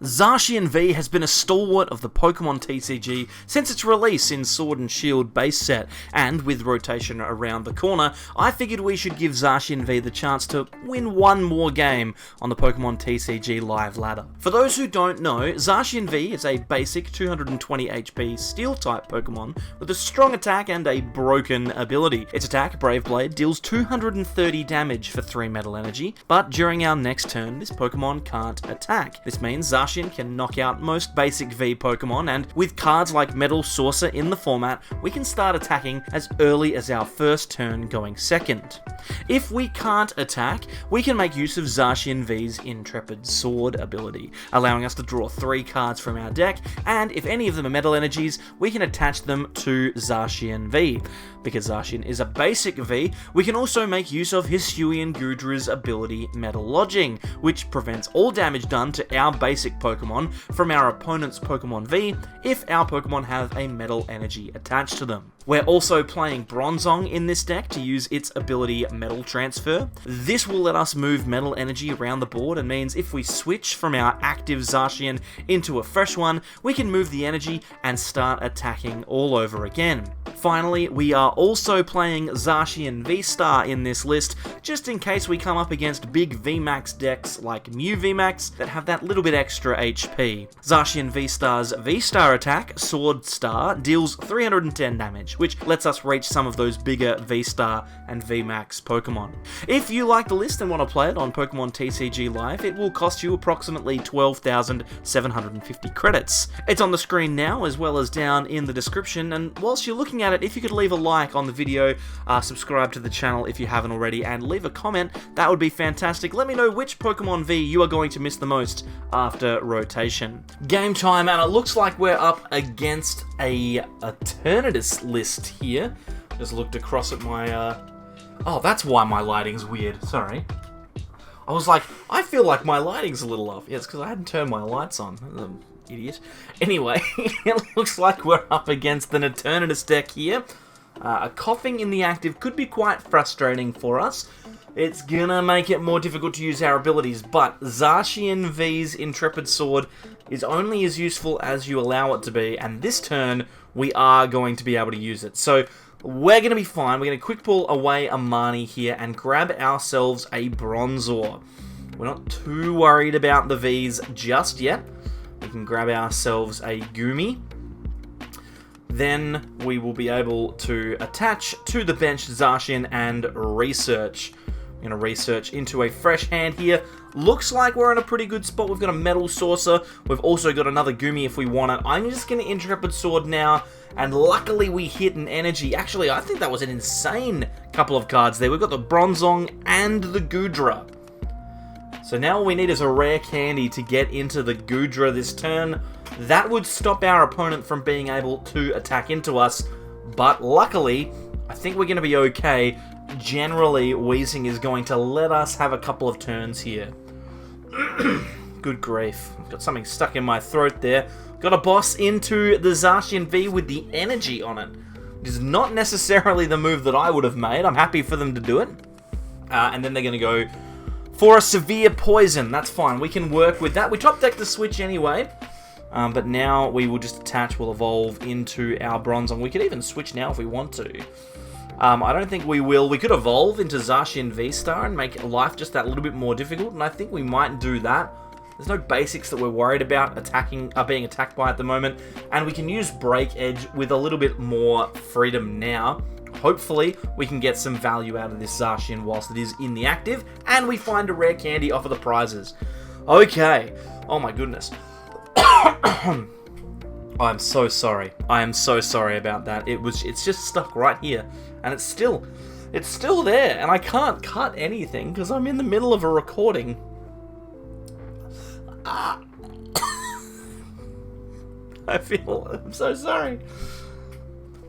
Zacian V has been a stalwart of the Pokemon TCG since its release in Sword and Shield base set, and with rotation around the corner, I figured we should give Zacian V the chance to win one more game on the Pokemon TCG live ladder. For those who don't know, Zacian V is a basic 220 HP Steel-type Pokemon with a strong attack and a broken ability. Its attack, Brave Blade, deals 230 damage for 3 Metal Energy, but during our next turn, this Pokemon can't attack. This means Zacian can knock out most basic V Pokemon, and with cards like Metal Saucer in the format, we can start attacking as early as our first turn going second. If we can't attack, we can make use of Zacian V's Intrepid Sword ability, allowing us to draw 3 cards from our deck, and if any of them are Metal Energies, we can attach them to Zacian V. Because Zacian is a basic V, we can also make use of Hisuian Goodra's ability Metal Lodging, which prevents all damage done to our basic Pokemon from our opponent's Pokemon V if our Pokemon have a Metal Energy attached to them. We're also playing Bronzong in this deck to use its ability Metal Transfer. This will let us move Metal Energy around the board and means if we switch from our active Zacian into a fresh one, we can move the energy and start attacking all over again. Finally, we are also playing Zacian VSTAR in this list, just in case we come up against big VMAX decks like Mew VMAX that have that little bit extra HP. Zacian VSTAR's VSTAR attack, Sword Star, deals 310 damage, which lets us reach some of those bigger VSTAR and VMAX Pokemon. If you like the list and want to play it on Pokemon TCG Live, it will cost you approximately 12,750 credits. It's on the screen now as well as down in the description, and whilst you're looking at it, if you could leave a like on the video, subscribe to the channel if you haven't already, and leave a comment, that would be fantastic. Let me know which Pokemon V you are going to miss the most after rotation. Game time, and it looks like we're up against a Eternatus list here. Just looked across at my, oh, that's why my lighting's weird, sorry. I was like, I feel like my lighting's a little off. Yeah, it's because I hadn't turned my lights on. Idiot. Anyway, it looks like we're up against an Eternatus deck here. A coughing in the active could be quite frustrating for us. It's gonna make it more difficult to use our abilities, but Zacian V's Intrepid Sword is only as useful as you allow it to be, and this turn, we are going to be able to use it. So, we're going to be fine. We're going to quick pull away a Marnie here and grab ourselves a Bronzor. We're not too worried about the Vs just yet. We can grab ourselves a Goomy. Then we will be able to attach to the bench Zacian and research. We're going to research into a fresh hand here. Looks like we're in a pretty good spot. We've got a Metal Saucer. We've also got another Goomy if we want it. I'm just going to Intrepid Sword now. And luckily we hit an energy. Actually, I think that was an insane couple of cards there. We've got the Bronzong and the Goodra. So now all we need is a Rare Candy to get into the Goodra this turn. That would stop our opponent from being able to attack into us. But luckily, I think we're going to be okay. Generally, Weezing is going to let us have a couple of turns here. Good grief. I've got something stuck in my throat there. Got a boss into the Zacian V with the energy on it. Which is not necessarily the move that I would have made. I'm happy for them to do it. And then they're going to go for a severe poison. That's fine. We can work with that. We top deck the Switch anyway. But now we will just attach. We'll evolve into our Bronzong. We could even switch now if we want to. I don't think we will. We could evolve into Zacian VSTAR and make life just that little bit more difficult. And I think we might do that. There's no basics that we're worried about being attacked by at the moment. And we can use Break Edge with a little bit more freedom now. Hopefully, we can get some value out of this Zacian whilst it is in the active. And we find a Rare Candy off of the prizes. Okay. Oh my goodness. I'm so sorry. I am so sorry about that. It's just stuck right here. And it's still there. And I can't cut anything because I'm in the middle of a recording. I'm so sorry.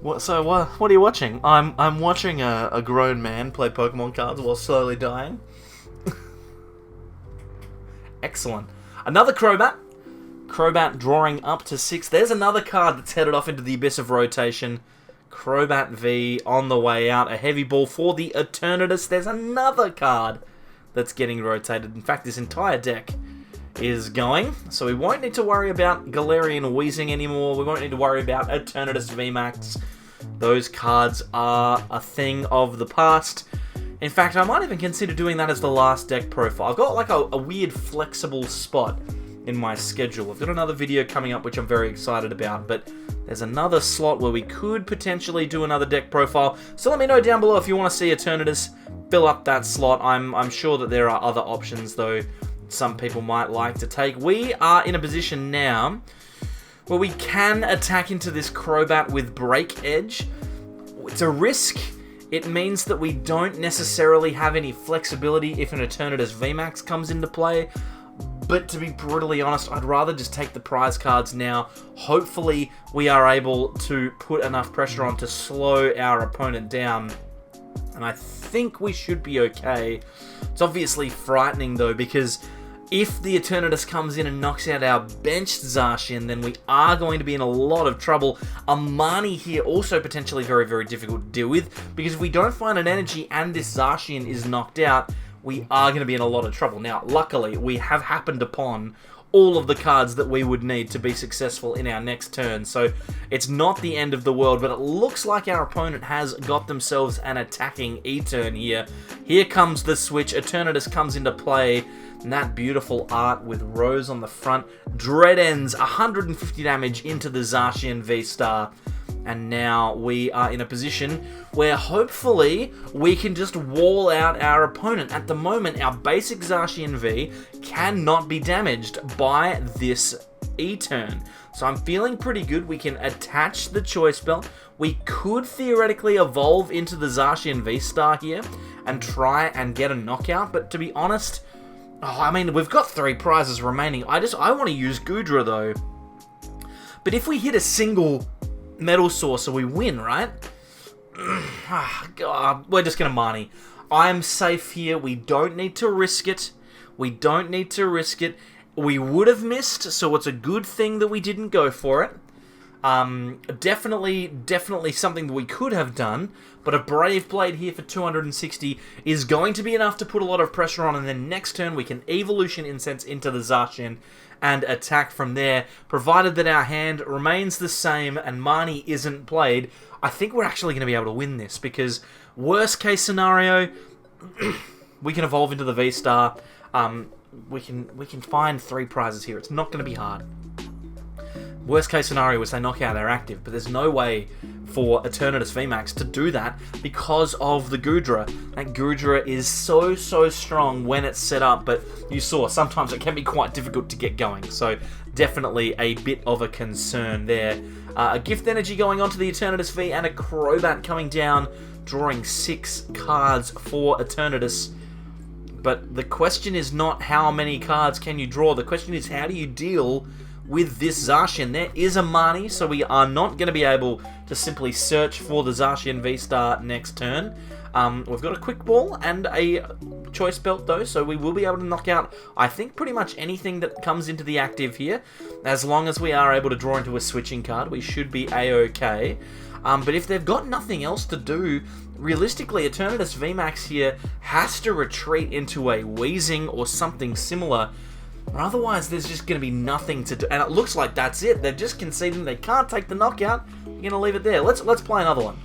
What are you watching? I'm watching a grown man play Pokemon cards while slowly dying. Excellent. Another Crobat. Crobat drawing up to 6. There's another card that's headed off into the abyss of rotation. Crobat V on the way out. A heavy ball for the Eternatus. There's another card that's getting rotated. In fact, this entire deck is going. So we won't need to worry about Galarian Wheezing anymore. We won't need to worry about Eternatus VMAX. Those cards are a thing of the past. In fact, I might even consider doing that as the last deck profile. I've got like a weird flexible spot in my schedule. I've got another video coming up which I'm very excited about, but there's another slot where we could potentially do another deck profile. So let me know down below if you want to see Eternatus fill up that slot. I'm sure that there are other options though some people might like to take. We are in a position now where we can attack into this Crobat with Break Edge. It's a risk. It means that we don't necessarily have any flexibility if an Eternatus VMAX comes into play. But to be brutally honest, I'd rather just take the prize cards now. Hopefully, we are able to put enough pressure on to slow our opponent down. And I think we should be okay. It's obviously frightening, though, because if the Eternatus comes in and knocks out our benched Zacian, then we are going to be in a lot of trouble. A Marnie here also potentially very, very difficult to deal with, because if we don't find an energy and this Zacian is knocked out, we are going to be in a lot of trouble. Now, luckily, we have happened upon all of the cards that we would need to be successful in our next turn, so it's not the end of the world, but it looks like our opponent has got themselves an attacking E-turn here. Here comes the switch. Eternatus comes into play, and that beautiful art with Rose on the front. Dread ends 150 damage into the Zacian V-Star. And now we are in a position where hopefully we can just wall out our opponent. At the moment, our basic Zacian V cannot be damaged by this E-turn. So I'm feeling pretty good. We can attach the Choice Belt. We could theoretically evolve into the Zacian V-Star here and try and get a knockout. But to be honest, I mean, we've got 3 prizes remaining. I want to use Goodra though. But if we hit a single Metal Saucer, we win, right? God, we're just going to Marnie. I'm safe here. We don't need to risk it. We don't need to risk it. We would have missed, so it's a good thing that we didn't go for it. Definitely something that we could have done, but a Brave Blade here for 260 is going to be enough to put a lot of pressure on, and then next turn we can Evolution Incense into the Zacian and attack from there. Provided that our hand remains the same and Marnie isn't played, I think we're actually going to be able to win this, because worst case scenario, we can evolve into the V-Star. We can find 3 prizes here. It's not going to be hard. Worst case scenario is they knock out our active, but there's no way for Eternatus VMAX to do that because of the Goodra. That Goodra is so strong when it's set up, but you saw sometimes it can be quite difficult to get going, so definitely a bit of a concern there. A Gift Energy going on to the Eternatus V and a Crobat coming down, drawing 6 cards for Eternatus. But the question is not how many cards can you draw, the question is how do you deal with this Zacian. There is a Marnie, so we are not going to be able to simply search for the Zacian V-Star next turn. We've got a Quick Ball and a Choice Belt though, so we will be able to knock out, I think, pretty much anything that comes into the active here. As long as we are able to draw into a switching card, we should be a-okay. But if they've got nothing else to do, realistically, Eternatus VMAX here has to retreat into a Wheezing or something similar. Or otherwise, there's just going to be nothing to do. And it looks like that's it. They're just conceding they can't take the knockout. You're going to leave it there. Let's play another one.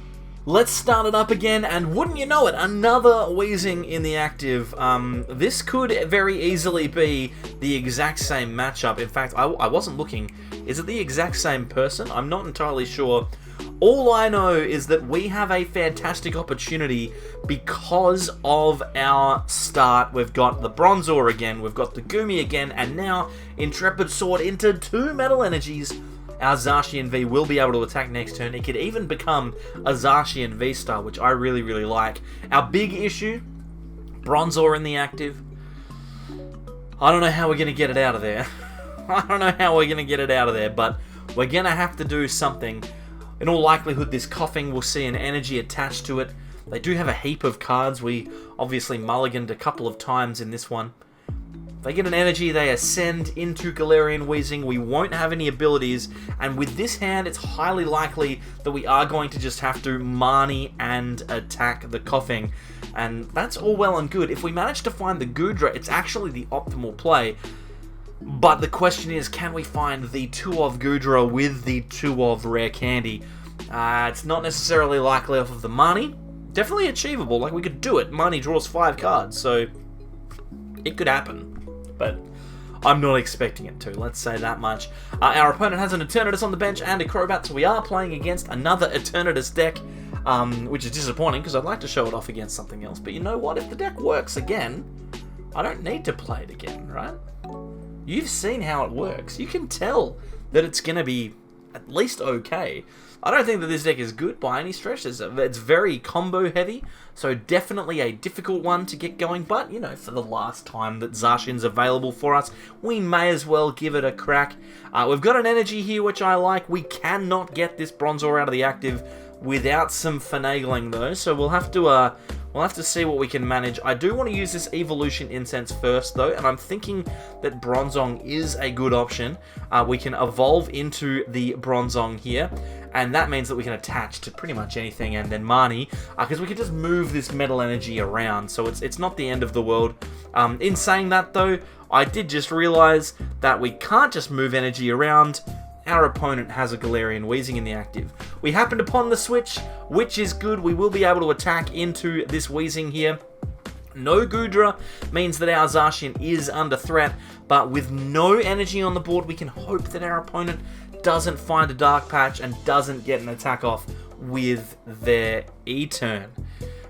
Let's start it up again, and wouldn't you know it, another Wheezing in the active. This could very easily be the exact same matchup. In fact, I wasn't looking. Is it the exact same person? I'm not entirely sure. All I know is that we have a fantastic opportunity because of our start. We've got the Bronzor again, we've got the Goomy again, and now Intrepid Sword into 2 Metal Energies. Our Zacian V will be able to attack next turn. It could even become a Zacian V-Star, which I really like. Our big issue, Bronzor in the active. I don't know how we're going to get it out of there. I don't know how we're going to get it out of there, but we're going to have to do something. In all likelihood, this Coughing will see an energy attached to it. They do have a heap of cards. We obviously mulliganed a couple of times in this one. If they get an energy, they ascend into Galarian Wheezing. We won't have any abilities, and with this hand, it's highly likely that we are going to just have to Marnie and attack the Coughing. And that's all well and good. If we manage to find the Goodra, it's actually the optimal play. But the question is, can we find the 2 of Goodra with the 2 of Rare Candy? It's not necessarily likely off of the Marnie. Definitely achievable, like we could do it. Marnie draws 5 cards, so it could happen. But I'm not expecting it to, let's say that much. Our opponent has an Eternatus on the bench and a Crobat, so we are playing against another Eternatus deck, which is disappointing because I'd like to show it off against something else. But you know what? If the deck works again, I don't need to play it again, right? You've seen how it works. You can tell that it's going to be at least okay. I don't think that this deck is good by any stretch. It's very combo heavy, so definitely a difficult one to get going. But, you know, for the last time that Zacian's available for us, we may as well give it a crack. We've got an energy here, which I like. We cannot get this Bronzor out of the active without some finagling, though, so we'll have to see what we can manage. I do want to use this Evolution Incense first, though, and I'm thinking that Bronzong is a good option. We can evolve into the Bronzong here, and that means that we can attach to pretty much anything, and then Marnie, because we can just move this metal energy around, so it's not the end of the world. In saying that, though, I did just realize that we can't just move energy around. Our opponent has a Galarian Weezing in the active. We happened upon the switch, which is good. We will be able to attack into this Weezing here. No Goodra means that our Zacian is under threat, but with no energy on the board, we can hope that our opponent doesn't find a Dark Patch and doesn't get an attack off with their E-turn.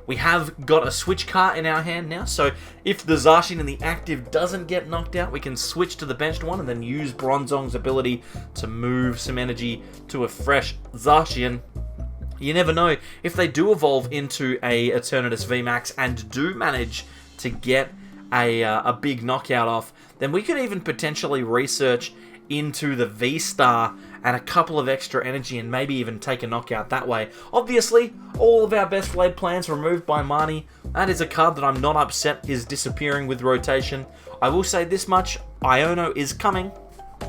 We have got a Switch Cart in our hand now, so if the Zacian in the active doesn't get knocked out, we can switch to the benched one and then use Bronzong's ability to move some energy to a fresh Zacian. You never know, if they do evolve into a Eternatus VMAX and do manage to get a big knockout off, then we could even potentially research into the V-Star and a couple of extra energy and maybe even take a knockout that way. Obviously, all of our best laid plans removed by Marnie. That is a card that I'm not upset is disappearing with rotation. I will say this much, Iono is coming,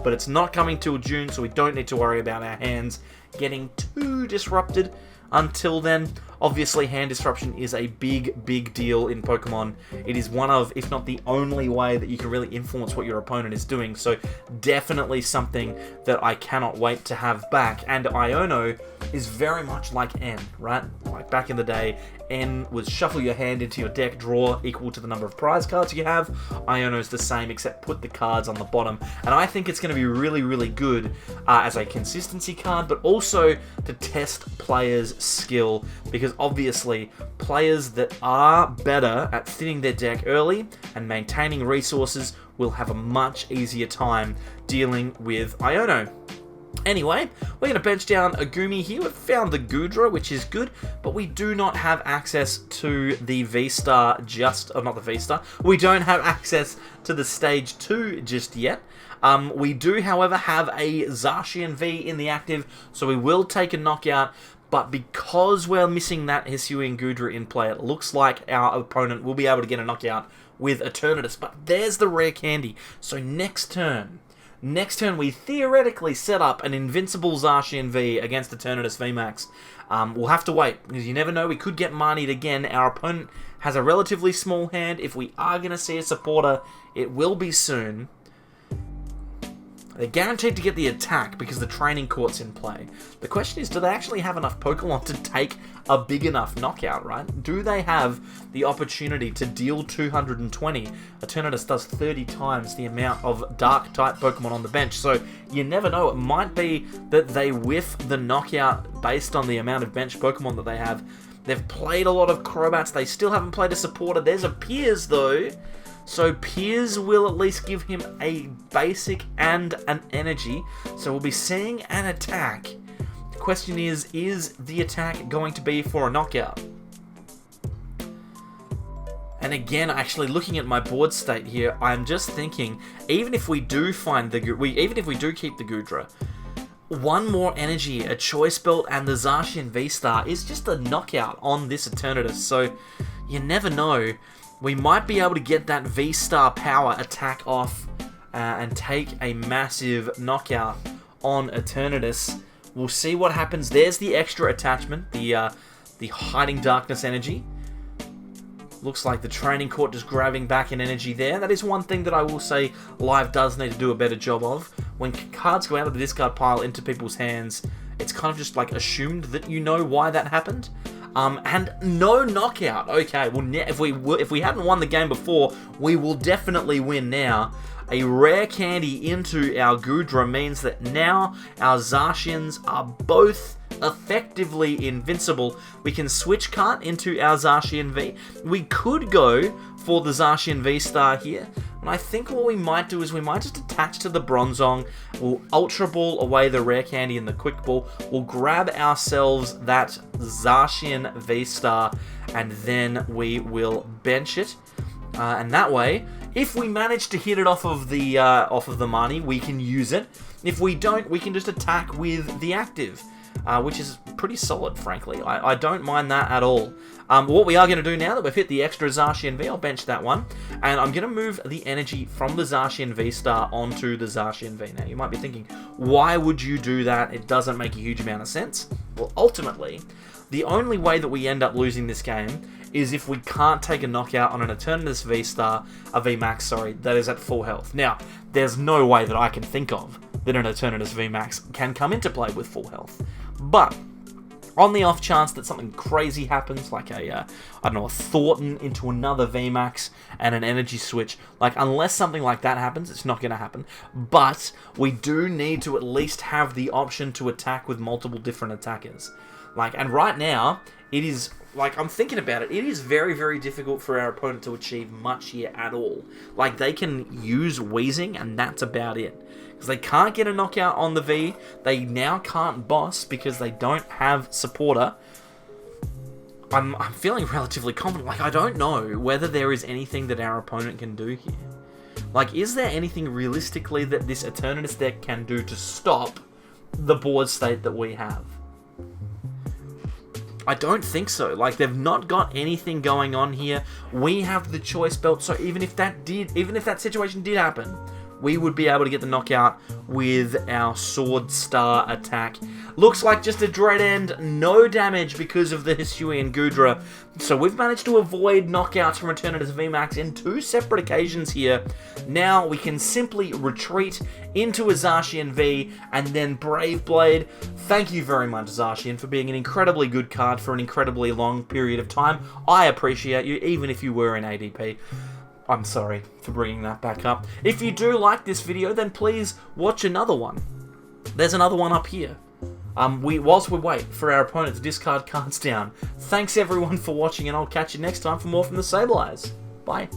but it's not coming till June, so we don't need to worry about our hands getting too disrupted until then. Obviously, hand disruption is a big deal in Pokemon. It is one of, if not the only way that you can really influence what your opponent is doing. So definitely something that I cannot wait to have back. And Iono is very much like N, right? Like back in the day, N was shuffle your hand into your deck, draw equal to the number of prize cards you have. Iono's the same, except put the cards on the bottom. And I think it's going to be really good as a consistency card, but also to test players' skill, because obviously players that are better at thinning their deck early and maintaining resources will have a much easier time dealing with Iono. Anyway, we're going to bench down a Goomy here. We've found the Goodra, which is good, but we do not have access to the V-Star not the V-Star. We don't have access to the Stage 2 just yet. We do, however, have a Zacian V in the active, so we will take a knockout, but because we're missing that Hisuian Goodra in play, it looks like our opponent will be able to get a knockout with Eternatus. But there's the Rare Candy, so next turn, we theoretically set up an invincible Zacian V against Eternatus VMAX. We'll have to wait, because you never know, we could get Marnied again. Our opponent has a relatively small hand. If we are going to see a supporter, it will be soon. They're guaranteed to get the attack because the Training Court's in play. The question is, do they actually have enough Pokemon to take a big enough knockout, right? Do they have the opportunity to deal 220? Eternatus does 30 times the amount of Dark-type Pokemon on the bench, so you never know. It might be that they whiff the knockout based on the amount of bench Pokemon that they have. They've played a lot of Crobats. They still haven't played a supporter. There's a Piers, though. So Piers will at least give him a basic and an energy. So we'll be seeing an attack. The question is the attack going to be for a knockout? And again, actually looking at my board state here, I'm just thinking, even if we do find even if we do keep the Goodra, one more energy, a Choice Belt, and the Zacian V-Star is just a knockout on this Eternatus. So you never know. We might be able to get that V-Star power attack off and take a massive knockout on Eternatus. We'll see what happens. There's the extra attachment, the Hiding Darkness energy. Looks like the Training Court just grabbing back in energy there. That is one thing that I will say Live does need to do a better job of. When cards go out of the discard pile into people's hands, it's kind of just like assumed that you know why that happened. And no knockout. Okay, well, if we hadn't won the game before, we will definitely win now. A rare candy into our Goodra means that now our Zacians are both effectively invincible. We can switch cart into our Zacian V. We could go for the Zacian VSTAR here, and I think what we might do is we might just attach to the Bronzong. We'll Ultra Ball away the rare candy and the quick ball. We'll grab ourselves that Zacian VSTAR, and then we will bench it. And that way, if we manage to hit it off of the Marnie, we can use it. If we don't, we can just attack with the active, which is pretty solid, frankly. I don't mind that at all. What we are going to do now that we've hit the extra Zacian V, I'll bench that one, and I'm going to move the energy from the Zacian VSTAR onto the Zacian V. Now, you might be thinking, why would you do that? It doesn't make a huge amount of sense. Well, ultimately, the only way that we end up losing this game is if we can't take a knockout on an Eternatus VSTAR, a VMAX, sorry, that is at full health. Now, there's no way that I can think of that an Eternatus VMAX can come into play with full health. But on the off chance that something crazy happens, like a Thornton into another VMAX and an energy switch, like, unless something like that happens, it's not going to happen. But we do need to at least have the option to attack with multiple different attackers. Like, and right now, it is, like, I'm thinking about it, it is very, very difficult for our opponent to achieve much here at all. Like, they can use Wheezing, and that's about it. Because they can't get a knockout on the V, they now can't boss because they don't have supporter. I'm feeling relatively confident. Like, I don't know whether there is anything that our opponent can do here. Like, is there anything realistically that this Eternatus deck can do to stop the board state that we have? I don't think so. Like, they've not got anything going on here. We have the Choice Belt, so even if that situation did happen, we would be able to get the knockout with our Sword Star attack. Looks like just a Dread End, no damage because of the Hisuian Goodra. So we've managed to avoid knockouts from Eternatus VMAX in 2 separate occasions here. Now we can simply retreat into a Zacian V and then Brave Blade. Thank you very much, Zacian, for being an incredibly good card for an incredibly long period of time. I appreciate you, even if you were in ADP. I'm sorry for bringing that back up. If you do like this video, then please watch another one. There's another one up here. Whilst we wait for our opponent to discard cards down. Thanks everyone for watching, and I'll catch you next time for more from the Sableyes. Bye.